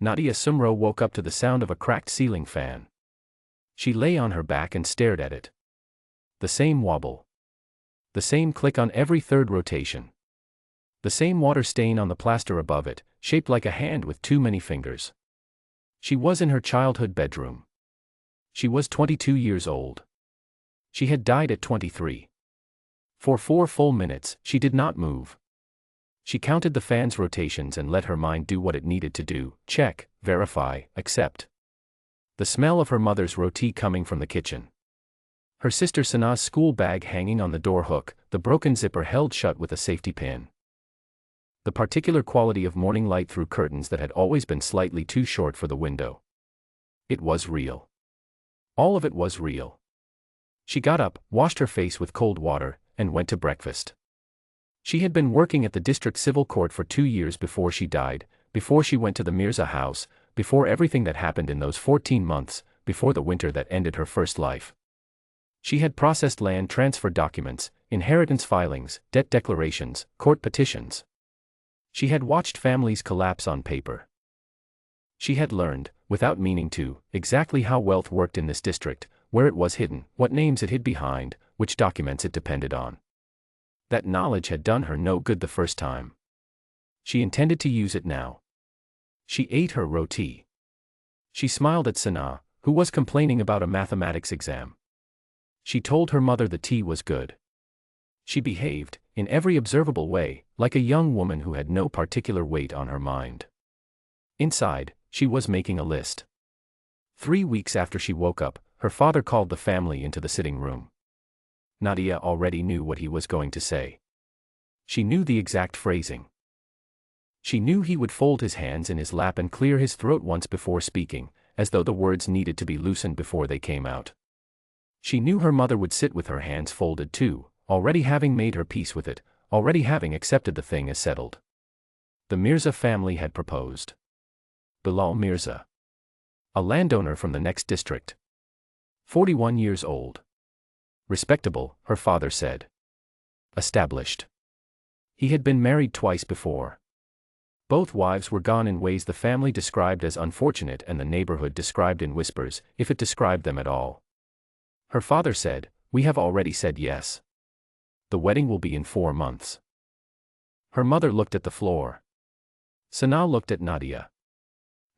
Nadia Sumro woke up to the sound of a cracked ceiling fan. She lay on her back and stared at it. The same wobble. The same click on every third rotation. The same water stain on the plaster above it, shaped like a hand with too many fingers. She was in her childhood bedroom. She was 22 years old. She had died at 23. For 4 full minutes, she did not move. She counted the fan's rotations and let her mind do what it needed to do: check, verify, accept. The smell of her mother's roti coming from the kitchen. Her sister Sana's school bag hanging on the door hook, the broken zipper held shut with a safety pin. The particular quality of morning light through curtains that had always been slightly too short for the window. It was real. All of it was real. She got up, washed her face with cold water, and went to breakfast. She had been working at the district civil court for 2 years before she died, before she went to the Mirza house, before everything that happened in those 14 months, before the winter that ended her first life. She had processed land transfer documents, inheritance filings, debt declarations, court petitions. She had watched families collapse on paper. She had learned, without meaning to, exactly how wealth worked in this district, where it was hidden, what names it hid behind, which documents it depended on. That knowledge had done her no good the first time. She intended to use it now. She ate her roti. She smiled at Sana, who was complaining about a mathematics exam. She told her mother the tea was good. She behaved, in every observable way, like a young woman who had no particular weight on her mind. Inside, she was making a list. 3 weeks after she woke up, her father called the family into the sitting room. Nadia already knew what he was going to say. She knew the exact phrasing. She knew he would fold his hands in his lap and clear his throat once before speaking, as though the words needed to be loosened before they came out. She knew her mother would sit with her hands folded too, already having made her peace with it, already having accepted the thing as settled. The Mirza family had proposed. Bilal Mirza. A landowner from the next district. 41 years old. Respectable, her father said. Established. He had been married twice before. Both wives were gone in ways the family described as unfortunate and the neighborhood described in whispers, if it described them at all. Her father said, "We have already said yes. The wedding will be in 4 months." Her mother looked at the floor. Sana looked at Nadia.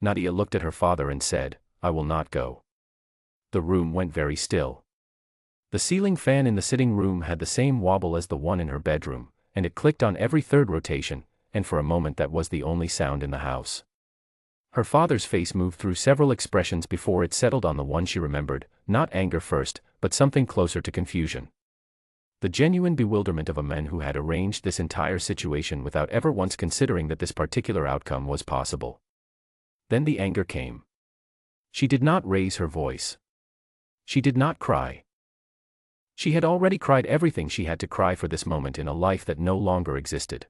Nadia looked at her father and said, "I will not go." The room went very still. The ceiling fan in the sitting room had the same wobble as the one in her bedroom, and it clicked on every third rotation, and for a moment that was the only sound in the house. Her father's face moved through several expressions before it settled on the one she remembered, not anger first, but something closer to confusion. The genuine bewilderment of a man who had arranged this entire situation without ever once considering that this particular outcome was possible. Then the anger came. She did not raise her voice. She did not cry. She had already cried everything she had to cry for this moment in a life that no longer existed.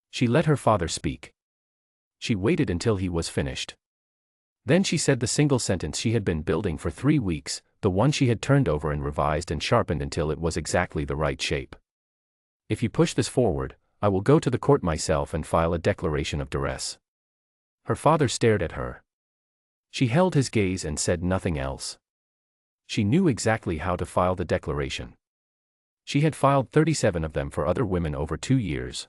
She let her father speak. She waited until he was finished. Then she said the single sentence she had been building for 3 weeks, the one she had turned over and revised and sharpened until it was exactly the right shape. "If you push this forward, I will go to the court myself and file a declaration of duress." Her father stared at her. She held his gaze and said nothing else. She knew exactly how to file the declaration. She had filed 37 of them for other women over 2 years.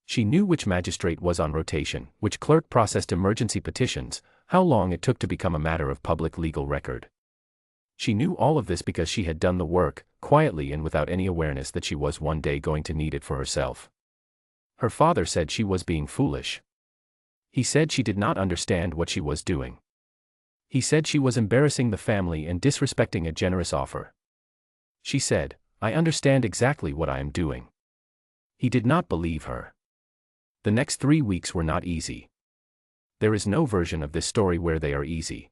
She knew which magistrate was on rotation, which clerk processed emergency petitions, how long it took to become a matter of public legal record. She knew all of this because she had done the work, quietly and without any awareness that she was one day going to need it for herself. Her father said she was being foolish. He said she did not understand what she was doing. He said she was embarrassing the family and disrespecting a generous offer. She said, "I understand exactly what I am doing." He did not believe her. The next 3 weeks were not easy. There is no version of this story where they are easy.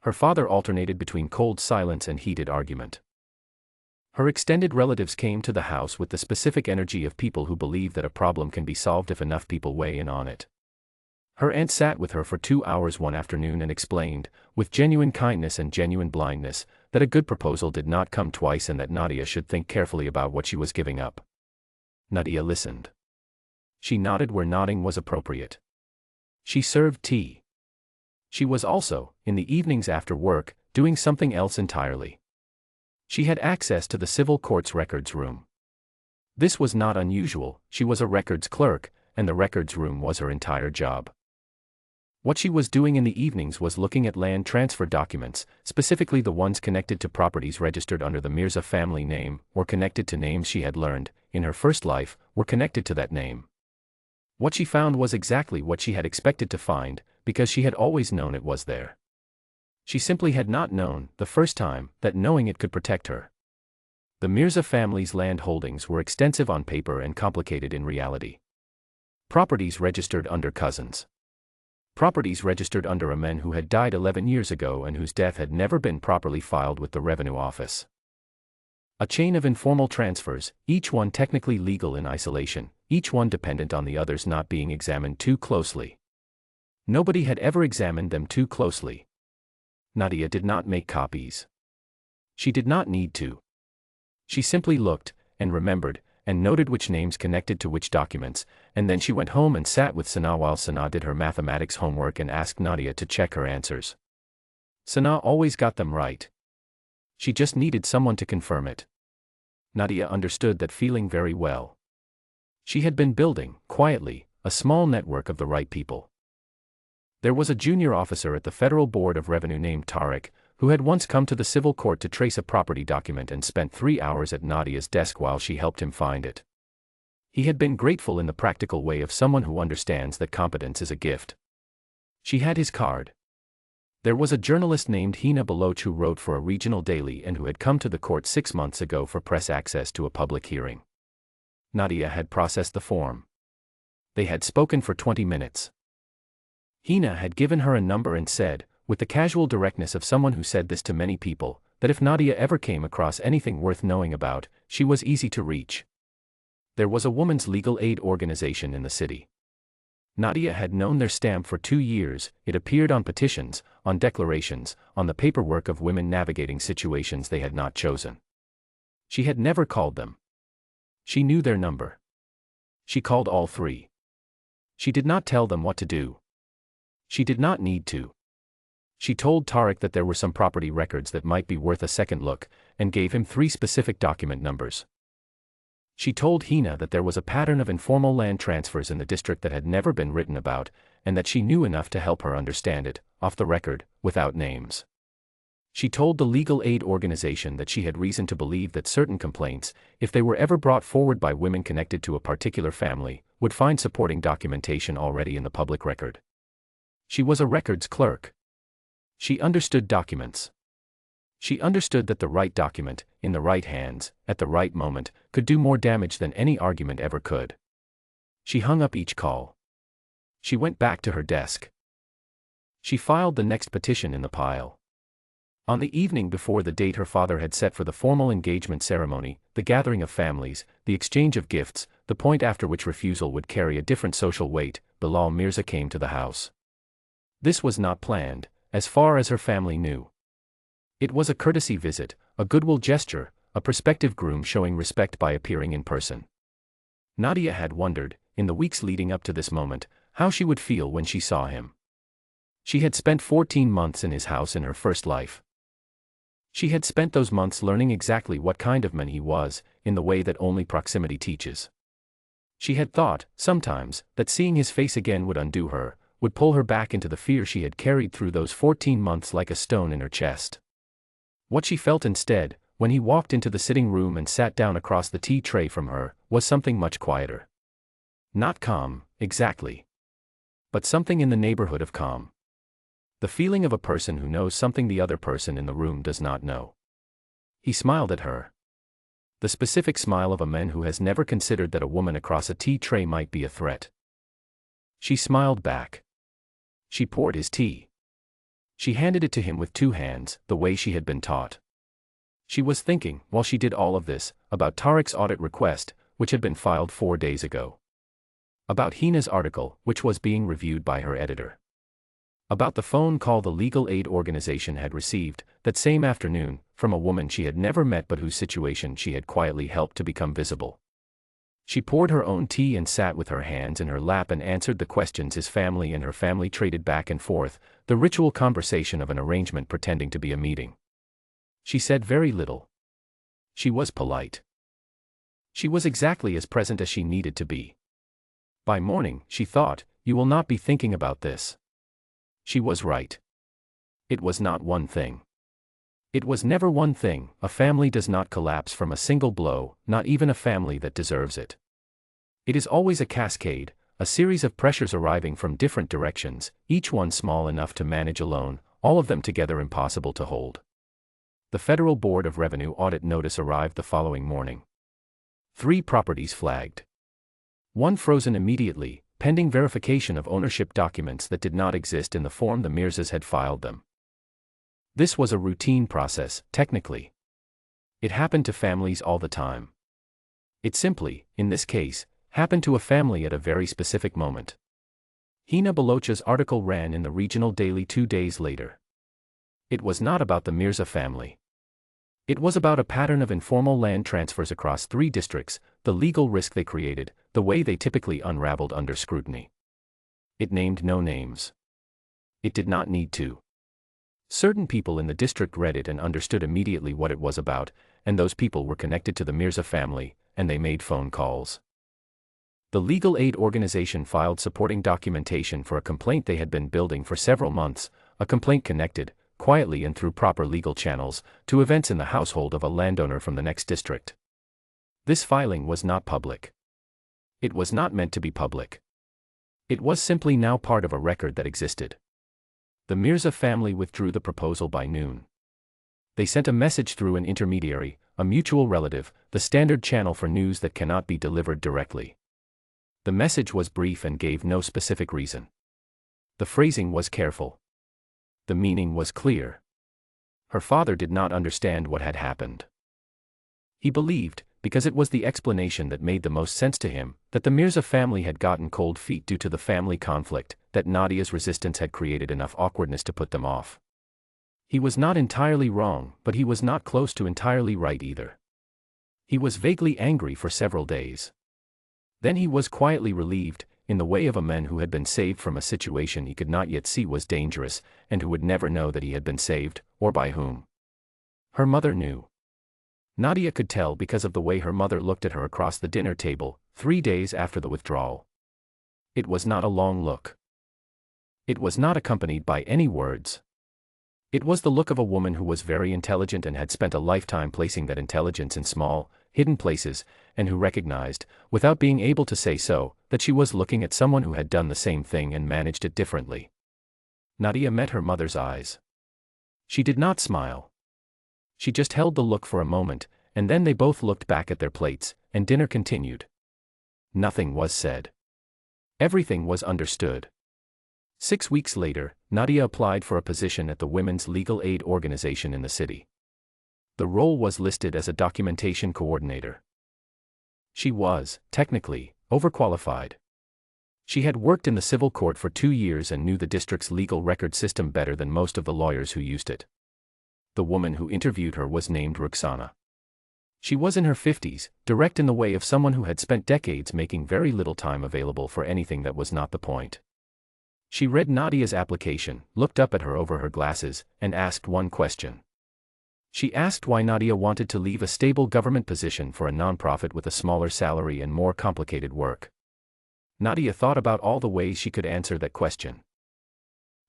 Her father alternated between cold silence and heated argument. Her extended relatives came to the house with the specific energy of people who believe that a problem can be solved if enough people weigh in on it. Her aunt sat with her for 2 hours one afternoon and explained, with genuine kindness and genuine blindness, that a good proposal did not come twice and that Nadia should think carefully about what she was giving up. Nadia listened. She nodded where nodding was appropriate. She served tea. She was also, in the evenings after work, doing something else entirely. She had access to the civil court's records room. This was not unusual, she was a records clerk, and the records room was her entire job. What she was doing in the evenings was looking at land transfer documents, specifically the ones connected to properties registered under the Mirza family name, or connected to names she had learned, in her first life, were connected to that name. What she found was exactly what she had expected to find, because she had always known it was there. She simply had not known, the first time, that knowing it could protect her. The Mirza family's land holdings were extensive on paper and complicated in reality. Properties registered under cousins. Properties registered under a man who had died 11 years ago and whose death had never been properly filed with the Revenue Office. A chain of informal transfers, each one technically legal in isolation, each one dependent on the others not being examined too closely. Nobody had ever examined them too closely. Nadia did not make copies. She did not need to. She simply looked, and remembered, and noted which names connected to which documents, and then she went home and sat with Sana while Sana did her mathematics homework and asked Nadia to check her answers. Sana always got them right. She just needed someone to confirm it. Nadia understood that feeling very well. She had been building, quietly, a small network of the right people. There was a junior officer at the Federal Board of Revenue named Tariq, who had once come to the civil court to trace a property document and spent 3 hours at Nadia's desk while she helped him find it. He had been grateful in the practical way of someone who understands that competence is a gift. She had his card. There was a journalist named Hina Baloch who wrote for a regional daily and who had come to the court 6 months ago for press access to a public hearing. Nadia had processed the form. They had spoken for 20 minutes. Hina had given her a number and said, with the casual directness of someone who said this to many people, that if Nadia ever came across anything worth knowing about, she was easy to reach. There was a woman's legal aid organization in the city. Nadia had known their stamp for 2 years, it appeared on petitions, on declarations, on the paperwork of women navigating situations they had not chosen. She had never called them. She knew their number. She called all 3. She did not tell them what to do. She did not need to. She told Tariq that there were some property records that might be worth a second look, and gave him 3 specific document numbers. She told Hina that there was a pattern of informal land transfers in the district that had never been written about, and that she knew enough to help her understand it, off the record, without names. She told the legal aid organization that she had reason to believe that certain complaints, if they were ever brought forward by women connected to a particular family, would find supporting documentation already in the public record. She was a records clerk. She understood documents. She understood that the right document, in the right hands, at the right moment, could do more damage than any argument ever could. She hung up each call. She went back to her desk. She filed the next petition in the pile. On the evening before the date her father had set for the formal engagement ceremony, the gathering of families, the exchange of gifts, the point after which refusal would carry a different social weight, Bilal Mirza came to the house. This was not planned, as far as her family knew. It was a courtesy visit, a goodwill gesture, a prospective groom showing respect by appearing in person. Nadia had wondered, in the weeks leading up to this moment, how she would feel when she saw him. She had spent 14 months in his house in her first life. She had spent those months learning exactly what kind of man he was, in the way that only proximity teaches. She had thought, sometimes, that seeing his face again would undo her, would pull her back into the fear she had carried through those 14 months like a stone in her chest. What she felt instead, when he walked into the sitting room and sat down across the tea tray from her, was something much quieter. Not calm, exactly. But something in the neighborhood of calm. The feeling of a person who knows something the other person in the room does not know. He smiled at her. The specific smile of a man who has never considered that a woman across a tea tray might be a threat. She smiled back. She poured his tea. She handed it to him with 2 hands, the way she had been taught. She was thinking, while she did all of this, about Tariq's audit request, which had been filed 4 days ago. About Hina's article, which was being reviewed by her editor. About the phone call the legal aid organization had received, that same afternoon, from a woman she had never met but whose situation she had quietly helped to become visible. She poured her own tea and sat with her hands in her lap and answered the questions his family and her family traded back and forth, the ritual conversation of an arrangement pretending to be a meeting. She said very little. She was polite. She was exactly as present as she needed to be. By morning, she thought, you will not be thinking about this. She was right. It was not one thing. It was never one thing. A family does not collapse from a single blow, not even a family that deserves it. It is always a cascade, a series of pressures arriving from different directions, each one small enough to manage alone, all of them together impossible to hold. The Federal Board of Revenue audit notice arrived the following morning. 3 properties flagged. 1 frozen immediately, pending verification of ownership documents that did not exist in the form the Mirzas had filed them. This was a routine process, technically. It happened to families all the time. It simply, in this case, happened to a family at a very specific moment. Hina Balocha's article ran in the regional daily 2 days later. It was not about the Mirza family. It was about a pattern of informal land transfers across 3 districts, the legal risk they created, the way they typically unraveled under scrutiny. It named no names. It did not need to. Certain people in the district read it and understood immediately what it was about, and those people were connected to the Mirza family, and they made phone calls. The legal aid organization filed supporting documentation for a complaint they had been building for several months, a complaint connected, quietly and through proper legal channels, to events in the household of a landowner from the next district. This filing was not public. It was not meant to be public. It was simply now part of a record that existed. The Mirza family withdrew the proposal by noon. They sent a message through an intermediary, a mutual relative, the standard channel for news that cannot be delivered directly. The message was brief and gave no specific reason. The phrasing was careful. The meaning was clear. Her father did not understand what had happened. He believed, because it was the explanation that made the most sense to him, that the Mirza family had gotten cold feet due to the family conflict, that Nadia's resistance had created enough awkwardness to put them off. He was not entirely wrong, but he was not close to entirely right either. He was vaguely angry for several days. Then he was quietly relieved, in the way of a man who had been saved from a situation he could not yet see was dangerous, and who would never know that he had been saved, or by whom. Her mother knew. Nadia could tell because of the way her mother looked at her across the dinner table, 3 days after the withdrawal. It was not a long look. It was not accompanied by any words. It was the look of a woman who was very intelligent and had spent a lifetime placing that intelligence in small, hidden places, and who recognized, without being able to say so, that she was looking at someone who had done the same thing and managed it differently. Nadia met her mother's eyes. She did not smile. She just held the look for a moment, and then they both looked back at their plates, and dinner continued. Nothing was said. Everything was understood. 6 weeks later, Nadia applied for a position at the Women's Legal Aid Organization in the city. The role was listed as a documentation coordinator. She was, technically, overqualified. She had worked in the civil court for 2 years and knew the district's legal record system better than most of the lawyers who used it. The woman who interviewed her was named Ruxana. She was in her 50s, direct in the way of someone who had spent decades making very little time available for anything that was not the point. She read Nadia's application, looked up at her over her glasses, and asked one question. She asked why Nadia wanted to leave a stable government position for a nonprofit with a smaller salary and more complicated work. Nadia thought about all the ways she could answer that question.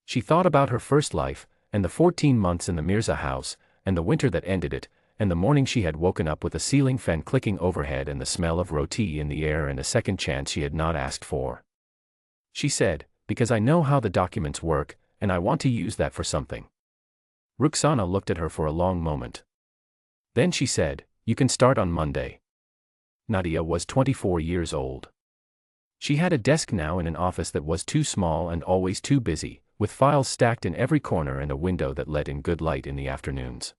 She thought about her first life, and the 14 months in the Mirza house, and the winter that ended it, and the morning she had woken up with a ceiling fan clicking overhead and the smell of roti in the air and a second chance she had not asked for. She said, because I know how the documents work, and I want to use that for something. Ruxana looked at her for a long moment. Then she said, you can start on Monday. Nadia was 24 years old. She had a desk now in an office that was too small and always too busy, with files stacked in every corner and a window that let in good light in the afternoons.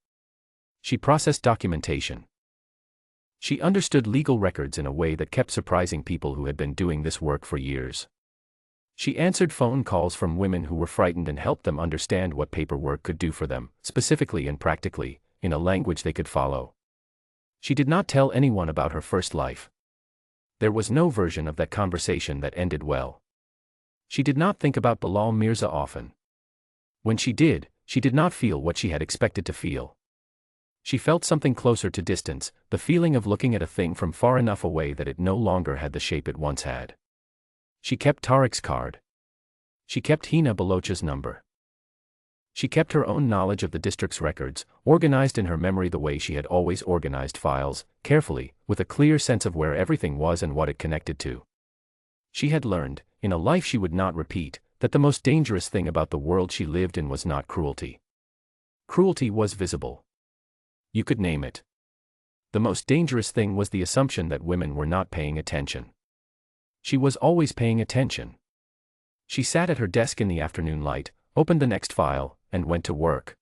She processed documentation. She understood legal records in a way that kept surprising people who had been doing this work for years. She answered phone calls from women who were frightened and helped them understand what paperwork could do for them, specifically and practically, in a language they could follow. She did not tell anyone about her first life. There was no version of that conversation that ended well. She did not think about Bilal Mirza often. When she did not feel what she had expected to feel. She felt something closer to distance, the feeling of looking at a thing from far enough away that it no longer had the shape it once had. She kept Tariq's card. She kept Hina Balocha's number. She kept her own knowledge of the district's records, organized in her memory the way she had always organized files, carefully, with a clear sense of where everything was and what it connected to. She had learned, in a life she would not repeat, that the most dangerous thing about the world she lived in was not cruelty. Cruelty was visible. You could name it. The most dangerous thing was the assumption that women were not paying attention. She was always paying attention. She sat at her desk in the afternoon light, opened the next file, and went to work.